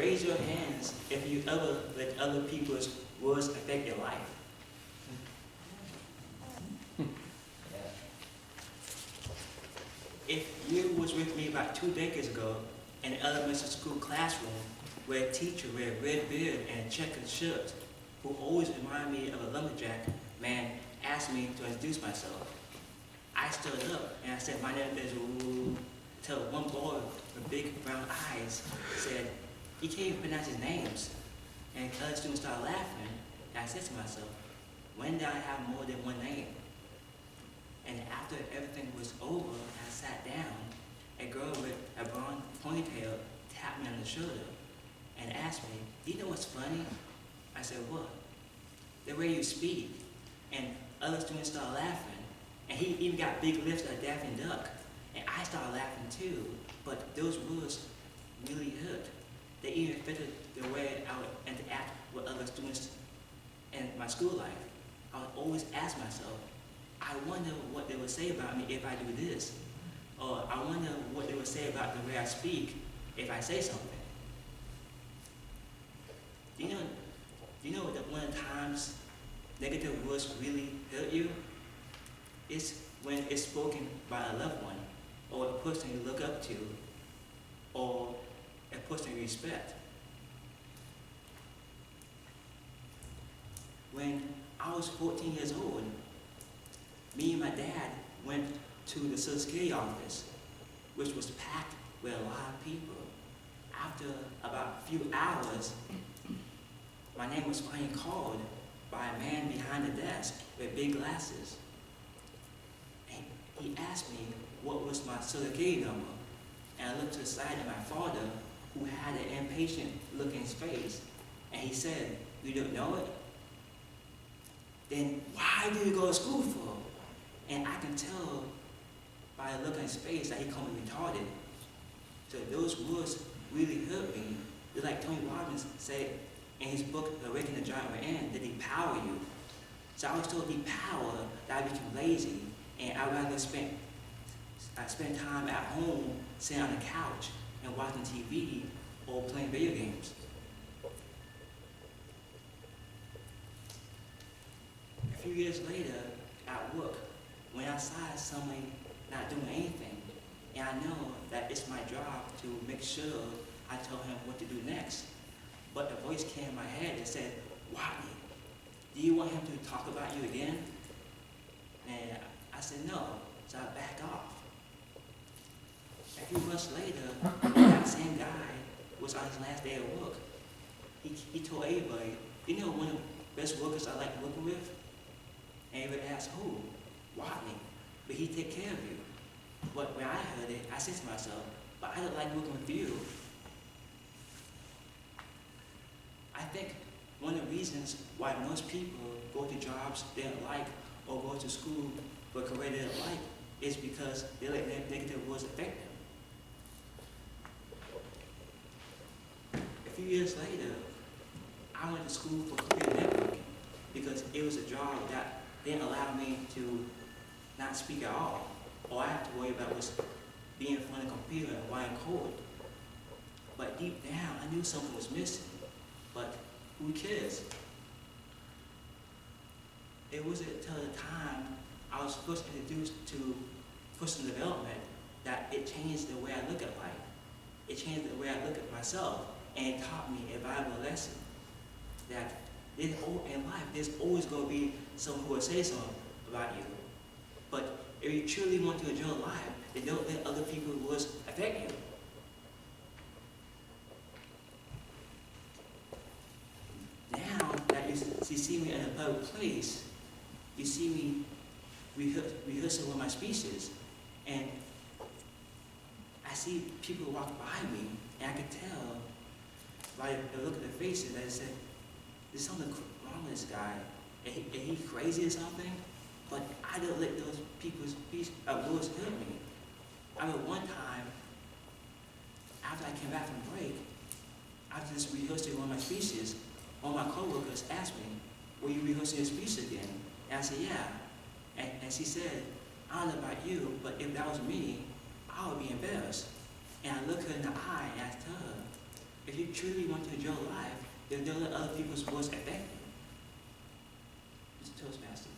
Raise your hands if you ever let other people's words affect your life. If you was with me about 2 decades ago in an elementary school classroom where a teacher with a red beard and a checkered shirt, who always reminded me of a lumberjack man, asked me to introduce myself, I stood up and I said, my name is Wu, till one boy with big brown eyes said, he can't even pronounce his names. And other students started laughing, and I said to myself, when did I have more than one name? And after everything was over, I sat down, a girl with a blonde ponytail tapped me on the shoulder and asked me, do you know what's funny? I said, what? The way you speak. And other students started laughing, and he even got big lips like Daffy Duck. And I started laughing too, but those words really hurt. They even affected the way I would interact with other students in my school life. I would always ask myself, I wonder what they would say about me if I do this. Or I wonder what they would say about the way I speak if I say something. Do you know that one of the times negative words really hurt you? It's when it's spoken by a loved one, or a person you look up to, or a person you respect. When I was 14 years old, me and my dad went to the Social Security office, which was packed with a lot of people. After about a few hours, my name was finally called by a man behind the desk with big glasses. And he asked me what was my Social Security number. And I looked to the side at my father, who had an impatient look in his face, and he said, you don't know it? Then why do you go to school for? And I can tell by the look on his face that he called me retarded. So those words really hurt me. They're like Tony Robbins said in his book, The Awakening of the Giant Within, that depower you. So I was told depower that I became lazy, and I'd rather spend time at home, sitting on the couch and watching TV or playing video games. A few years later, at work, when I saw somebody not doing anything, and I know that it's my job to make sure I tell him what to do next. But a voice came in my head and said, Watney, do you want him to talk about you again? And I said no, so I backed off. A few months later, that same guy was on his last day of work. He told everybody, you know one of the best workers I like working with? And everybody asked, who? Watney. But he take care of you. But when I heard it, I said to myself, but I don't like working with you. I think one of the reasons why most people go to jobs they don't like or go to school for a career they don't like is because they let negative words affect them. A few years later, I went to school for computer networking because it was a job that didn't allow me to not speak at all. All I had to worry about was being in front of a computer and writing code. But deep down, I knew something was missing. But who cares? It wasn't until the time I was first introduced to personal development that it changed the way I look at life. It changed the way I look at myself, and it taught me a valuable lesson that in life, there's always going to be someone who will say something about you. But if you truly want to enjoy life, then don't let other people's words affect you. Now that you see me in a public place, you see me rehearsing with my speeches, and I see people walk by me, and I can tell by the look at their faces that I said, there's something wrong with this guy. Is he crazy or something? But I don't let those people's words hurt me. I remember one time, after I came back from break, after this rehearsing one of my speeches, one of my coworkers asked me, will you rehearsing your speech again? And I said, yeah. And she said, I don't know about you, but if that was me, I would be embarrassed. And I looked her in the eye and I told her, If you truly want to enjoy life, then don't let other people's words affect you. Mr. Toastmaster.